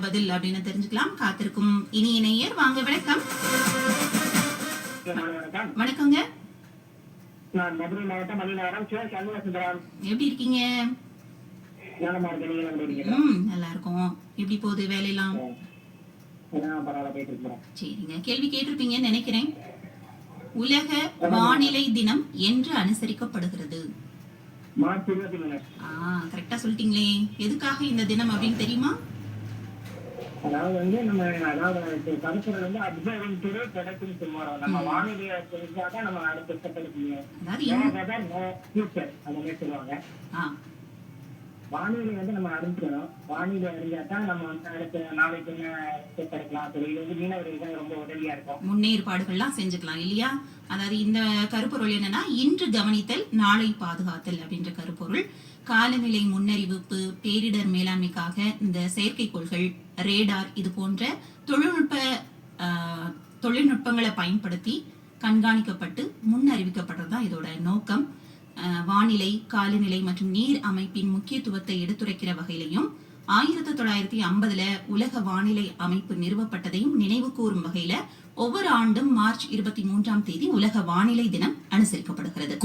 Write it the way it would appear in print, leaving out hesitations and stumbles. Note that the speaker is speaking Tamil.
பதில் அப்படின்னு தெரிஞ்சுக்கலாம். காத்திருக்கும் இனிய நேயர் வாங்க. வணக்கம். வணக்கங்க. நான் மதுரை மாவட்டம் மணிநகரம் சண்முகசுந்தரம். எப்படி இருக்கீங்க? நல்லா இருக்கும். எப்படி போகுது வேலையெல்லாம்? சரிங்க. கேள்வி கேட்டிருப்பீங்கன்னு நினைக்கிறேன். உலக வானிலை தினம் என்று அனுசரிக்கப்படுகிறது? மார்ச் 23. கரெக்டா சொல்லிட்டீங்களே. எதுக்காக இந்த தினம் அப்படின்னு தெரியுமா? அதாவது நம்ம கருத்துரை அப்சர்விங் டுடே ப்ரெடிக்டிங் டுமாரோ. நம்ம வானிலையை தெரிஞ்சாதான் நம்ம அடுத்த ஸ்டெப் ஃபியூச்சர் அந்த மாதிரி சொல்லுவாங்க. வானிலை நம்ம அறிஞ்சிக்கணும். வானிலை அறிஞ்சாதான் நம்ம அடுத்த நாளைக்கு என்ன ஸ்டெப் எடுக்கலாம். இது மீனவர்களுக்கு ரொம்ப உதவியா இருக்கும். முன்னேற்பாடுகள்லாம் செஞ்சுக்கலாம் இல்லையா? அதாவது இந்த கருப்பொருள் என்னன்னா, இன்று கவனித்தல் நாளை பாதுகாத்தல் அப்படின்ற கருப்பொருள். காலநிலை முன்னறிவிப்பு, பேரிடர் மேலாண்மைக்காக இந்த செயற்கைக்கோள்கள், ரேடார் இது போன்ற தொழில்நுட்பங்களை பயன்படுத்தி கண்காணிக்கப்பட்டு முன்னறிவிக்கப்படுறதுதான் இதோட நோக்கம். வானிலை, காலநிலை மற்றும் நீர் அமைப்பின் முக்கியத்துவத்தை எடுத்துரைக்கிற வகையிலையும் 1950 உலக வானிலை அமைப்பு நிறுவப்பட்டதையும் நினைவு கூறும் வகையில ஒவ்வொரு ஆண்டும் மார்ச் 23 உலக வானிலை தினம் அனுசரிக்கப்படுகிறது.